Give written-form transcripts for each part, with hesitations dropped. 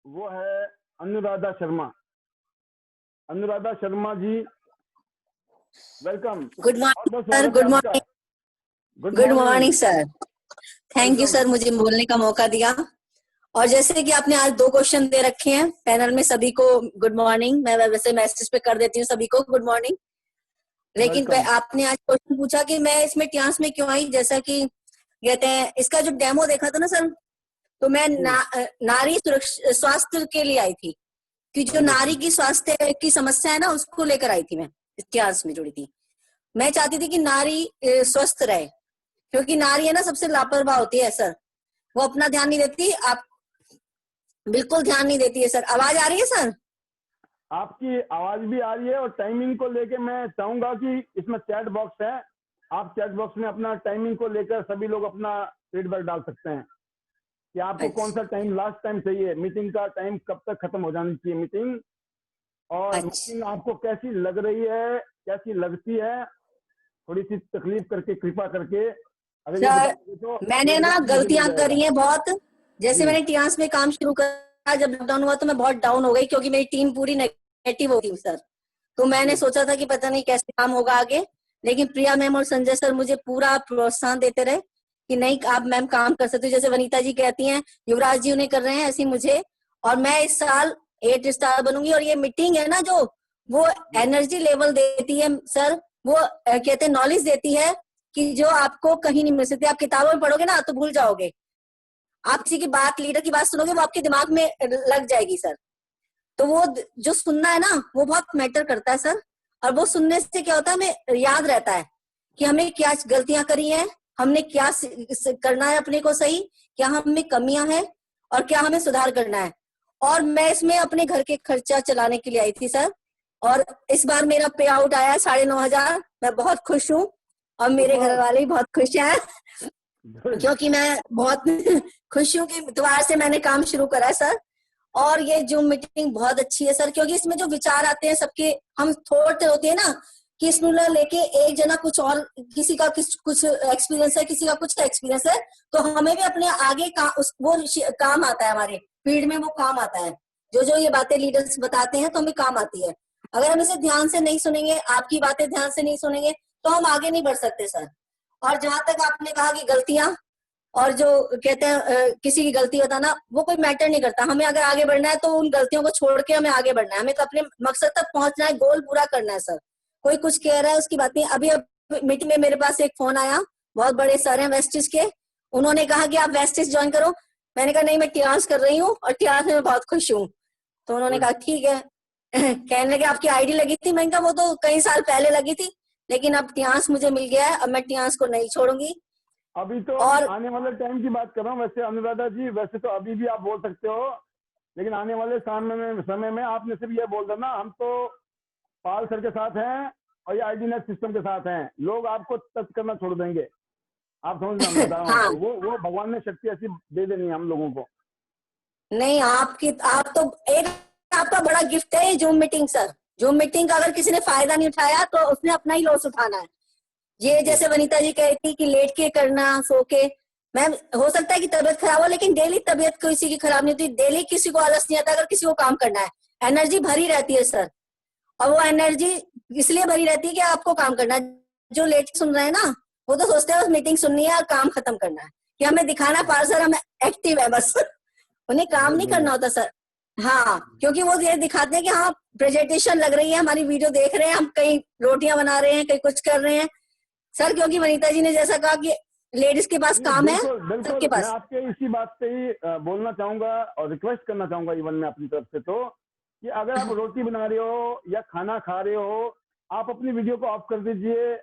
वो है Anuradha Sharma. Anuradha Sharma ji, welcome. Good morning sir. Good morning. Good morning sir. Thank you sir, मुझे बोलने का मौका दिया। और जैसे कि आपने आज 2 क्वेश्चन दे रखे हैं पैनल में, सभी को गुड मॉर्निंग। मैं वैसे मैसेज पे कर देती हूँ सभी को गुड मॉर्निंग, लेकिन आपने आज क्वेश्चन पूछा कि मैं इसमें ट्यांस में क्यों आई। जैसा कि कहते हैं, इसका जो डेमो देखा था ना सर, तो मैं नारी स्वास्थ्य के लिए आई थी, कि जो नारी की स्वास्थ्य की समस्या है ना, उसको लेकर आई थी। मैं इतिहास में जुड़ी थी। मैं चाहती थी कि नारी स्वस्थ रहे, क्योंकि नारी है ना सबसे लापरवाह होती है सर। वो अपना ध्यान नहीं देती, आप बिल्कुल ध्यान नहीं देती है सर। आवाज आ रही है सर? आपकी आवाज भी आ रही है। और टाइमिंग को लेके मैं चाहूंगा कि इसमें चैट बॉक्स है, आप चैट बॉक्स में अपना टाइमिंग को लेकर सभी लोग अपना फीडबैक डाल सकते हैं कि आपको कौन सा टाइम लास्ट टाइम चाहिए, मीटिंग का टाइम कब तक खत्म हो जानी चाहिए मीटिंग, और मीटिंग आपको कैसी लग रही है, कैसी लगती है, थोड़ी सी तकलीफ करके, कृपा करके अगर सर, तो मैंने ना गलतियां करी हैं बहुत। जैसे मैंने टियांस में काम शुरू करा, जब लॉकडाउन हुआ तो मैं बहुत डाउन हो गई, क्योंकि मेरी टीम पूरी नेगेटिव हो गई सर। तो मैंने सोचा था कि पता नहीं कैसे काम होगा आगे, लेकिन प्रिया मैम और संजय सर मुझे पूरा प्रोत्साहन देते रहे कि नहीं आप मैम काम कर सकते हो। जैसे वनीता जी कहती हैं, युवराज जी उन्हें कर रहे हैं, ऐसी मुझे। और मैं इस साल 8 स्टार बनूंगी। और ये मीटिंग है ना, जो वो एनर्जी लेवल देती है सर, वो कहते हैं नॉलेज देती है कि जो आपको कहीं नहीं मिल सकती। आप किताबों में पढ़ोगे ना तो भूल जाओगे, आप किसी की बात, लीडर की बात सुनोगे, वो आपके दिमाग में लग जाएगी सर। तो वो जो सुनना है ना, वो बहुत मैटर करता है सर। और वो सुनने से क्या होता है, हमें याद रहता है कि हमने क्या गलतियां करी हैं, हमने क्या करना है अपने को सही, क्या हमें कमियां हैं और क्या हमें सुधार करना है। और मैं इसमें अपने घर के खर्चा चलाने के लिए आई थी सर। और इस बार मेरा पे आउट आया 9,500। मैं बहुत खुश हूँ और मेरे घर वाले भी बहुत खुश हैं, क्योंकि मैं बहुत खुश हूँ कि दोबारा से मैंने काम शुरू करा है सर। और ये जूम मीटिंग बहुत अच्छी है सर, क्योंकि इसमें जो विचार आते हैं सबके, हम थोड़ते होते हैं ना कि इसमें लेके एक जना कुछ और, किसी का कुछ एक्सपीरियंस है, किसी का कुछ एक्सपीरियंस है, तो हमें भी अपने आगे वो काम आता है, हमारे फील्ड में वो काम आता है। जो ये बातें लीडर्स बताते हैं तो हमें काम आती है। अगर हम इसे ध्यान से नहीं सुनेंगे, आपकी बातें ध्यान से नहीं सुनेंगे, तो हम आगे नहीं बढ़ सकते सर। और जहां तक आपने कहा कि गलतियां, और जो कहते हैं किसी की गलती बताना, वो कोई मैटर नहीं करता। हमें अगर आगे बढ़ना है तो उन गलतियों को छोड़ के हमें आगे बढ़ना है, हमें तो अपने मकसद तक पहुंचना है, गोल पूरा करना है सर। कोई कुछ कह रहा है उसकी बात नहीं। अभी मीटिंग में मेरे पास एक फोन आया, बहुत बड़े सर हैं वेस्टिज के, उन्होंने कहा कि आप वेस्टिज ज्वाइन करो। मैंने कहा नहीं, मैं टियांस कर रही हूँ और टियांस में मैं बहुत खुश हूँ। तो उन्होंने कहा ठीक है। कहने लगे आपकी आईडी लगी थी। मैंने कहा वो तो कई साल पहले लगी थी, लेकिन अब टियांस मुझे मिल गया है, अब मैं टियांस को नहीं छोड़ूंगी। अभी तो और आने वाले टाइम की बात कर रहा हूँ। वैसे अनुराधा जी, वैसे तो अभी भी आप बोल सकते हो, लेकिन आने वाले समय में आपने सिर्फ ये बोल देना हम तो पाल सर के साथ हैं और ये आईडीनेट सिस्टम के साथ हैं। लोग आपको टच करना छोड़ देंगे। आप समझना मैं बता रहा हूँ। वो भगवान ने शक्ति ऐसी दे देनी है हम लोगों को। नहीं, आप तो एक आपका बड़ा गिफ्ट है zoom meeting sir. Zoom meeting का अगर किसी ने फायदा नहीं उठाया तो उसने अपना ही लॉस उठाना है। ये जैसे वनीता जी कह रही थी कि लेट के करना, सो के, मैम हो सकता है कि तबियत खराब हो, लेकिन डेली तबियत किसी की खराब नहीं होती। डेली किसी को आलस नहीं आता अगर किसी को काम करना है। एनर्जी भरी रहती है सर, और वो एनर्जी इसलिए भरी रहती है कि आपको काम करना है। जो लेट सुन रहे हैं ना, वो तो सोचते हैं बस मीटिंग सुननी है और काम खत्म करना है, कि हमें दिखाना पार सर हम एक्टिव है, बस उन्हें काम नहीं करना होता सर। हाँ, क्योंकि वो ये दिखाते हैं कि हाँ प्रेजेंटेशन लग रही है, हमारी वीडियो देख रहे हैं, हम कहीं रोटियां बना रहे हैं, कहीं कुछ कर रहे हैं सर। क्योंकि वनीता जी ने जैसा कहा कि लेडीज के पास काम है, सबके पास। मैं आपके इसी बात पे ही बोलना चाहूंगा और रिक्वेस्ट करना चाहूंगा इवन मैं अपनी तरफ से, तो कि अगर आप रोटी बना रहे हो या खाना खा रहे हो, आप अपनी वीडियो को ऑफ कर दीजिए,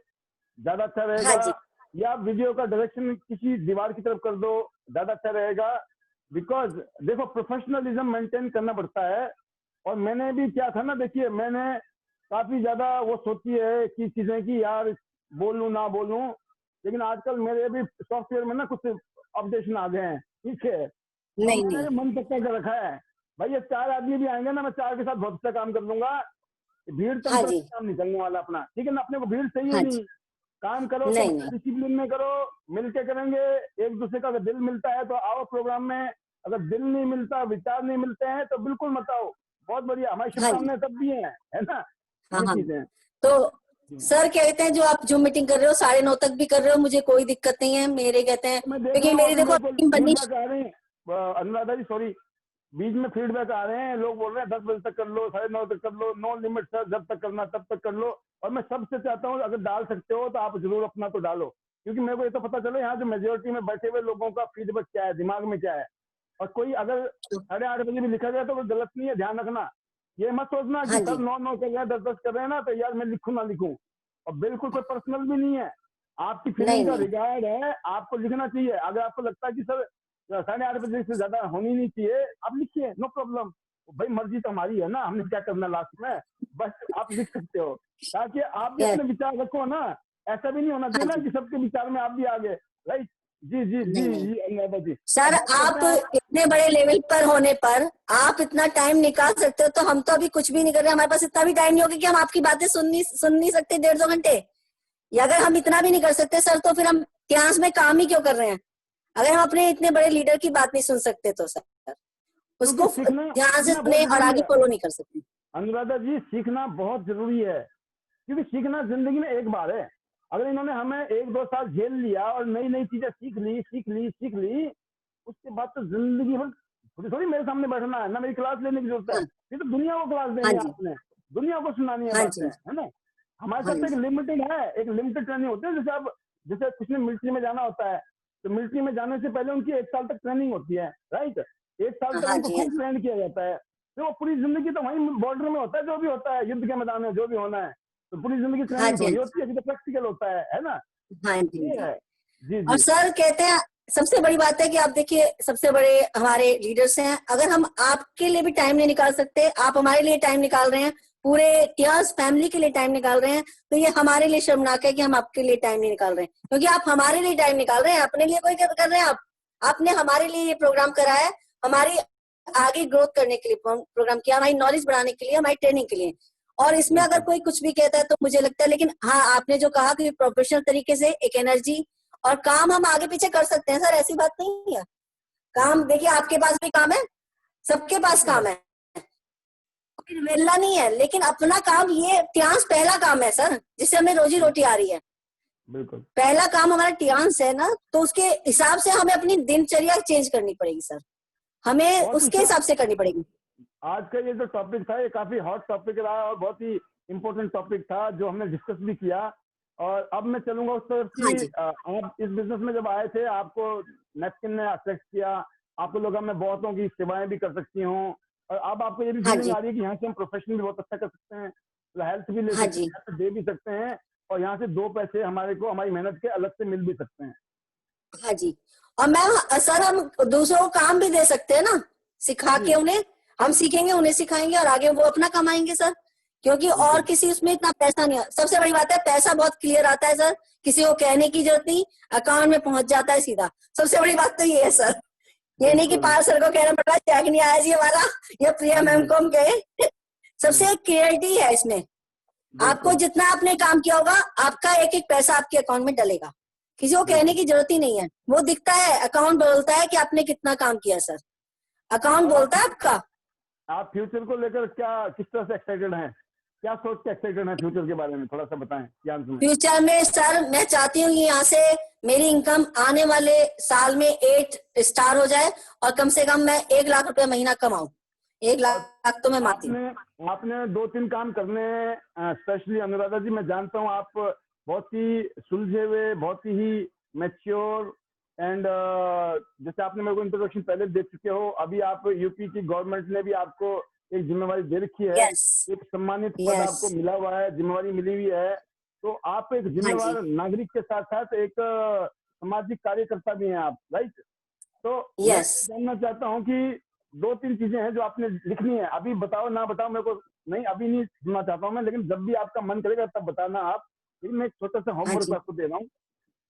ज्यादा अच्छा रहेगा। या आप वीडियो का डायरेक्शन किसी दीवार की तरफ कर दो, ज्यादा अच्छा रहेगा। बिकॉज देखो, प्रोफेशनलिज्म मेंटेन करना पड़ता है। और मैंने भी क्या था ना, देखिए मैंने काफी ज्यादा वो सोची है कि चीजें की यार बोलूं ना बोलूं, लेकिन आजकल मेरे भी सॉफ्टवेयर में ना कुछ अपडेशन आ गए हैं, ठीक है। नहीं, मैंने मन पक्का कर रखा है, भाई ये 4 आदमी भी आएंगे ना, मैं 4 के साथ बहुत अच्छा काम कर लूंगा। भीड़ तंत्र से काम नहीं चलने वाला अपना, ठीक है ना। अपने को भीड़ चाहिए नहीं, काम करो तो डिसिप्लिन में करो, मिलके करेंगे। एक दूसरे का दिल मिलता है तो आओ प्रोग्राम में, अगर दिल नहीं मिलता, विचार नहीं मिलते हैं तो बिल्कुल मत आओ। बहुत बढ़िया, हमारी हाँ जी, शुभकामनाएं तब भी हैं, है ना? हाँ ये हाँ। चीजें हैं। तो सर कहते हैं जो आप जूम मीटिंग कर रहे हो 9:30 तक भी कर रहे हो, मुझे कोई दिक्कत नहीं है। मेरे कहते हैं तो मैं देख रहा क्योंकि हूँ मेरी अभी देखो मेरे को टीम बननी। फीडबैक आ रहे हैं, अनुराधा जी सॉरी, बीच में फीडबैक आ रहे हैं, लोग बोल रहे हैं 10 बजे तक कर लो, 9:30 तक कर लो, नो लिमिट सर, जब तक करना तब तक कर लो। और मैं सबसे चाहता हूँ अगर डाल सकते हो तो आप जरूर अपना तो डालो, क्योंकि मेरे को ये तो पता चले यहाँ जो मेजोरिटी में बैठे हुए लोगों का फीडबैक क्या है, दिमाग में क्या है। और कोई अगर 8:30 बजे भी लिखा गया तो वो गलत नहीं है, ध्यान रखना। ये मत सोचना हाँ कि सब जी, 9 कर रहे हैं, 10 कर रहे हैं ना तो यार मैं लिखूं ना लिखूं। और बिल्कुल कोई पर्सनल भी नहीं है, आपकी नहीं फीलिंग का नहीं, रिगार्ड है, आपको लिखना चाहिए। अगर आपको लगता है कि सर 8:30 बजे से ज्यादा होनी नहीं चाहिए, आप लिखिए, नो प्रॉब्लम। भाई मर्जी तो हमारी है ना, हमने क्या करना लास्ट में, बस आप लिख सकते हो, ताकि आप भी यस, अपने विचार रखो ना। ऐसा भी नहीं होना हाँ चाहिए ना जी, कि सबके विचार में आप भी आ गए, राइट? जी जी जी नहीं नहीं। जी अनुराधा जी। सर अब बात आप करते हैं। इतने बड़े लेवल पर होने पर आप इतना टाइम निकाल सकते हो, तो हम तो अभी कुछ भी नहीं कर रहे, हमारे पास इतना भी टाइम नहीं होगा कि हम आपकी बातें सुन नहीं सकते 1.5-2 घंटे। या अगर हम इतना भी नहीं कर सकते सर, तो फिर हम इतिहास में काम ही क्यों कर रहे हैं? अगर हम अपने इतने बड़े लीडर की बात नहीं सुन सकते तो सर क्योंकि उसको सीखना ध्यान से सीखना बहुत सुने और जरूरी आगे है फॉलो नहीं कर सकते। अनुराधा जी, सीखना बहुत जरूरी है, क्योंकि सीखना जिंदगी में एक बार है। अगर इन्होंने हमें 1-2 साल झेल लिया और नई नई चीजें सीख ली, उसके बाद तो जिंदगी भर थोड़ी थोड़ी मेरे सामने बैठना है ना, मेरी क्लास लेने की जरूरत है। हाँ, ये तो दुनिया को क्लास हाँ देनी है जी, आपने, दुनिया को सुनानी है हाँ बातें, जी, है ना? हमारे हाँ साथ तो एक जी, लिमिटेड है, एक लिमिटेड ट्रेनिंग होती है। जैसे अब जैसे किसी ने मिलिट्री में जाना होता है, तो मिलिट्री में जाने से पहले उनकी 1 साल तक ट्रेनिंग होती है, राइट? 1 साल तक हाँ उनको जी, हाँ खूब ट्रेन किया जाता है, तो वो पूरी जिंदगी तो वहीं बॉर्डर में होता है, जो भी होता है युद्ध के मैदान में जो भी होना है, तो पूरी जिंदगी हाँ ट्रेनिंग जी, हाँ थोड़ी जी, होती है, अभी तो प्रैक्टिकल होता है ना? हाँ जी, हाँ ये जी। है। जी और जी सर कहते हैं सबसे बड़ी बात है कि आप देखिए सबसे बड़े हमारे लीडर्स हैं, अगर हम आपके लिए भी टाइम नहीं निकाल सकते, आप हमारे लिए टाइम निकाल रहे हैं, पूरे टियास फैमिली के लिए टाइम निकाल रहे हैं, तो ये हमारे लिए शर्मनाक है कि हम आपके लिए टाइम नहीं निकाल रहे हैं, क्योंकि आप हमारे लिए टाइम निकाल रहे हैं, अपने लिए कोई कर रहे हैं आप। आपने हमारे लिए ये प्रोग्राम करा है, हमारी आगे ग्रोथ करने के लिए प्रोग्राम किया, हमारी नॉलेज बढ़ाने के लिए, हमारी ट्रेनिंग के लिए। और इसमें अगर बिल्कुल। कोई कुछ भी कहता है तो मुझे लगता है, लेकिन हाँ आपने जो कहा कि प्रोफेशनल तरीके से एक एनर्जी और काम हम आगे पीछे कर सकते हैं सर, ऐसी बात नहीं है। काम देखिए आपके पास भी काम है, सबके पास सबके काम पास। है, कोई वेला नहीं है, लेकिन अपना काम ये टियांस पहला काम है सर, जिससे हमें रोजी रोटी आ रही है। बिल्कुल। पहला काम हमारा टियांस है ना, तो उसके हिसाब से हमें अपनी दिनचर्या चेंज करनी पड़ेगी सर, हमें बहुत ही उसके हिसाब से करनी पड़ेगी। आज का ये जो टॉपिक था ये काफी हॉट टॉपिक रहा और बहुत ही इम्पोर्टेंट टॉपिक था जो हमने डिस्कस भी किया। और अब मैं चलूंगा उस तरफ हाँ कि जी, आप इस बिजनेस में जब आए थे, आपको नेस्किन ने एक्सेप्ट किया, आपको लगा मैं बहुतों की सेवाएं भी कर सकती हूँ, और अब आपको ये भी हाँ फीलिंग जी, आ रही है कि यहाँ से हम प्रोफेशन भी बहुत अच्छा कर सकते हैं, हेल्थ भी ले हाँ सकते जी, हैं, हेल्थ दे भी सकते हैं, और यहाँ से 2 पैसे हमारे को हमारी मेहनत के अलग से मिल भी सकते हैं। हाँ जी। और मैम सर हम दूसरों को काम भी दे सकते हैं ना, सिखा जी के उन्हें, हम सीखेंगे उन्हें सिखाएंगे और आगे वो अपना कमाएंगे सर, क्योंकि और बिल्कुल। किसी उसमें इतना पैसा नहीं है। सबसे बड़ी बात है पैसा बहुत क्लियर आता है सर, किसी को कहने की जरूरत नहीं, अकाउंट में पहुंच जाता है सीधा। सबसे बड़ी बात तो ये है सर, ये नहीं कि बिल्कुल। पाल सर को कहना पड़ रहा है चेक नहीं आया जी हमारा, या प्रिया जी मैम को हम कहे। जी सबसे क्लियरिटी है इसमें, आपको बिल्कुल। जितना आपने काम किया होगा आपका एक एक पैसा आपके अकाउंट में डलेगा, किसी को कहने बिल्कुल। की जरूरत ही नहीं है, वो दिखता है, अकाउंट बोलता है कि आपने कितना काम किया सर, अकाउंट और बोलता है आपका। आप फ्यूचर को लेकर क्या किस तरह से एक्साइटेड हैं, क्या सोच के एक्साइटेड हैं फ्यूचर के बारे में, थोड़ा सा बताएं ज्ञान में। फ्यूचर में सर मैं चाहती हूँ कि यहाँ से मेरी इनकम आने वाले साल में 8 स्टार हो जाए, और कम से कम मैं 1 लाख रुपए महीना कमाऊं, एक और लाख तो मैं मानती हूँ। आपने आपने 2-3 काम करने हैं, स्पेशली अनुराधा जी, मैं जानता हूँ आप बहुत ही सुलझे हुए, बहुत ही मैच्योर एंड जैसे आपने मेरे को इंट्रोडक्शन पहले दे चुके हो, अभी आप यूपी की गवर्नमेंट ने भी आपको एक जिम्मेवारी दे रखी है, यस, एक सम्मानित पद यस, आपको मिला हुआ है, जिम्मेवारी मिली हुई है, तो आप एक हाँ जी, जिम्मेवार नागरिक के साथ साथ एक सामाजिक कार्यकर्ता भी हैं आप, राइट? तो मैं यस, जानना चाहता हूँ कि 2-3 चीजें हैं जो आपने लिखनी है, अभी बताओ ना बताओ मेरे को, नहीं अभी नहीं सुनना चाहता हूँ मैं, लेकिन जब भी आपका मन करेगा तब बताना आप। लेकिन मैं एक छोटा सा हाँ होमवर्क जी, आपको दे रहा हूँ।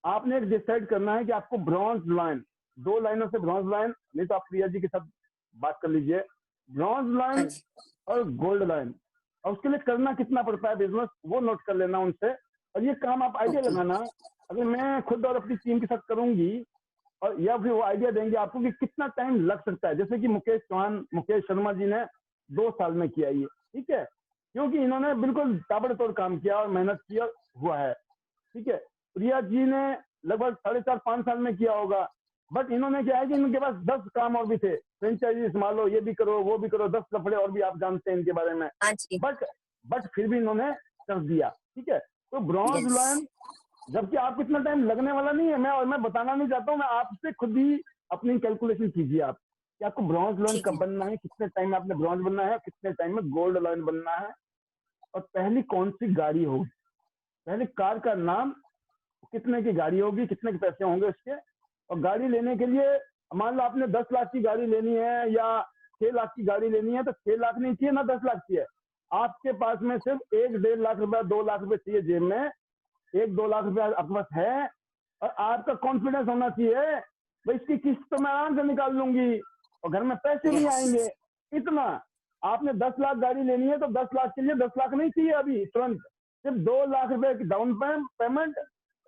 आपने एक डिसाइड करना है कि आपको ब्रॉन्ज लाइन, 2 लाइनों से ब्रॉन्ज लाइन, नहीं तो आप प्रिया जी के साथ बात कर लीजिए, ब्रॉन्ज हाँ लाइन जी, और गोल्ड लाइन, और उसके लिए करना कितना पड़ता है बिजनेस, वो नोट कर लेना उनसे। और ये काम आप आइडिया ओके, लगाना, अगर मैं खुद और अपनी टीम के साथ करूंगी और या फिर वो आइडिया देंगे आपको कि कितना टाइम लग सकता है। जैसे कि मुकेश शर्मा जी ने 2 साल में किया ये, ठीक है, क्योंकि इन्होंने बिल्कुल ताबड़तोड़ काम किया और मेहनत किया हुआ है, ठीक है। प्रिया जी ने लगभग 4.5-5 साल में किया होगा, बट इन्होंने क्या है कि इनके पास 10 काम और भी थे, फ्रेंचाइजी संभालो, ये भी करो, वो भी करो, 10 लफड़े और भी आप जानते हैं इनके बारे में, हाँ जी। बट फिर भी इन्होंने कर दिया, ठीक है। तो ब्रॉन्ज यस। लायन, जबकि आपको इतना टाइम लगने वाला नहीं है, मैं बताना नहीं चाहता हूँ, मैं आपसे खुद ही अपनी कैलकुलेशन कीजिए आप कि आपको ब्रॉन्ज लायन ठीक कब है। बनना है, कितने टाइम में आपने ब्रॉन्ज बनना है, कितने टाइम में गोल्ड लायन बनना है, और पहली कौन सी गाड़ी होगी, पहली कार का नाम, कितने की गाड़ी होगी, कितने के पैसे होंगे उसके। और गाड़ी लेने के लिए मान लो आपने 10 लाख की गाड़ी लेनी है या 6 लाख की गाड़ी लेनी है, तो 6 लाख नहीं चाहिए ना 10 लाख चाहिए, आपके पास में सिर्फ 1-1.5 लाख रुपया, 2 लाख रुपए चाहिए जेब में, 1-2 लाख रुपया आपके पास है, और आपका कॉन्फिडेंस होना चाहिए भाई इसकी किस्त तो मैं आराम से निकाल लूंगी और घर में पैसे नहीं आएंगे। यस। इतना आपने 10 लाख गाड़ी लेनी है तो 10 लाख के लिए 10 लाख नहीं चाहिए अभी तुरंत, सिर्फ 2 लाख रुपए की डाउन पेमेंट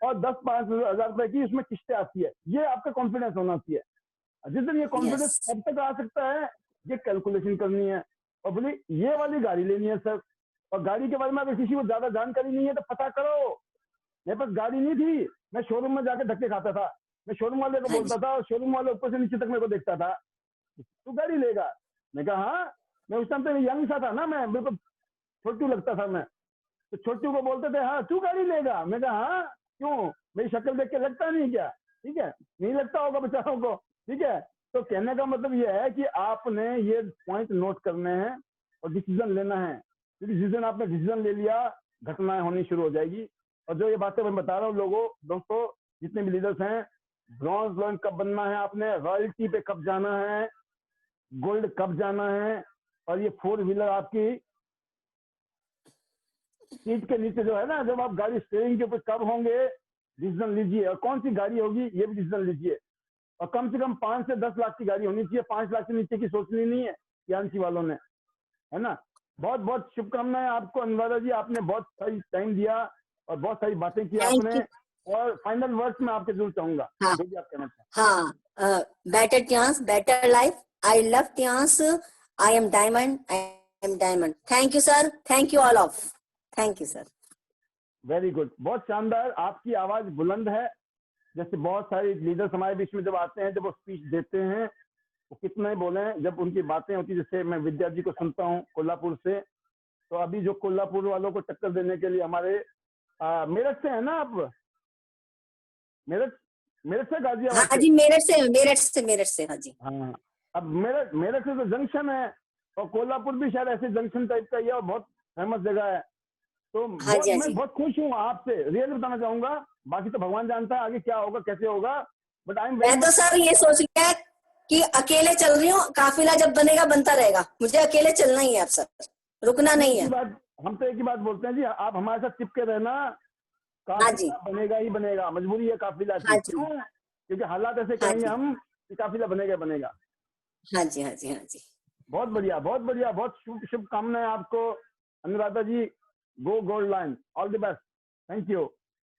और 10-5 हजार रुपए की उसमें किस्तें आती है। ये आपका कॉन्फिडेंस होना चाहिए। जिस दिन ये कॉन्फिडेंस यस। कब तक आ सकता है, ये कैलकुलेशन करनी है और बोले ये वाली गाड़ी लेनी है सर, और गाड़ी के बारे में अगर किसी को ज्यादा जानकारी नहीं है तो पता करो। मेरे पास गाड़ी नहीं थी, मैं शोरूम में जाके धक्के खाता था, मैं शोरूम वाले को हाँ बोलता जी। था और शोरूम वाले ऊपर से नीचे तक मेरे को देखता था, तू गाड़ी लेगा? मैं कहा हाँ, मैं उस टाइम पे यंग सा था ना, मैं बिल्कुल छोटू लगता था मैं, तो छोटू को बोलते थे हाँ तू गाड़ी लेगा? मैं कहा हाँ, क्यों, मेरी शक्ल देख के लगता नहीं क्या? ठीक है, नहीं लगता होगा बेचारों को, ठीक है। तो कहने का मतलब ये है कि आपने ये पॉइंट नोट करने हैं और डिसीजन लेना है, क्योंकि जिस दिन आपने डिसीजन ले लिया घटनाएं होनी शुरू हो जाएगी। और जो ये बातें मैं बता रहा हूँ लोगों, दोस्तों, जितने भी लीडर्स हैं, ब्रॉन्ज लॉयन कब बनना है आपने, रॉयल्टी पे कब जाना है, गोल्ड कब जाना है, और ये 4 व्हीलर आपकी सीट के नीचे जो है ना, जब आप गाड़ी स्टीयरिंग के ऊपर कब होंगे, डिसीजन लीजिए। और कौन सी गाड़ी होगी ये भी डिसीजन लीजिए। और कम से कम 5 से 10 लाख की गाड़ी होनी चाहिए, 5 लाख से नीचे की सोचनी नहीं है यानसी वालों ने, है ना। बहुत बहुत शुभकामनाएं आपको अनुराधा जी, आपने बहुत सही टाइम दिया और बहुत सारी बातें की थैंक आपने। यू। और फाइनल वर्ड्स में आपके जरूर चाहूंगा, हाँ जो भी आप कहना चाहें। हाँ। Better chance, better life. I love chance. I am diamond. I am diamond. Thank you sir. Thank you all of. Thank you sir. Very good, बहुत शानदार, आपकी आवाज बुलंद है। जैसे बहुत सारे लीडर्स हमारे बीच में जब आते हैं, जब वो स्पीच देते हैं, वो कितना ही बोले, जब उनकी बातें होती है, जैसे मैं विद्या जी को सुनता हूँ कोल्हापुर से, तो अभी जो कोल्हापुर वालों को टक्कर देने के लिए हमारे मेरठ से है ना आप, मेरठ, मेरठ से गाजियाबाद हाँ से? जी, मेरठ से, मेरठ से, मेरठ से। हाँ जी। हाँ, अब मेरठ, मेरठ से तो जंक्शन है, और कोल्हापुर भी शायद ऐसे जंक्शन टाइप का ही है और बहुत फेमस जगह है। तो हाँ बहुत, जी। हाँ मैं जी। बहुत खुश हूँ आपसे, रियल बताना चाहूंगा। बाकी तो भगवान जानता है आगे क्या होगा कैसे होगा, बट आई एम वेरी मैं तो मच। सर ये सोच लिया कि अकेले चल रही हूँ, काफिला जब बनेगा बनता रहेगा, मुझे अकेले चलना ही है अब सर, रुकना हम नहीं एक ही है। बात हम तो एक ही बात बोलते हैं जी, आप हमारे साथ चिपके रहना, हाँ जी। काफिला बनेगा ही बनेगा, मजबूरी है काफिला की, हाँ जी। क्यों? क्योंकि हालात ऐसे हाँ करेंगे जी। हम कि काफिला बनेगा बनेगा। हाँ जी। हाँ जी। हाँ जी। बहुत बढ़िया, बहुत बढ़िया, बहुत शुभकामनाएं आपको Anuradha ji. Go gold line, all the best, thank you.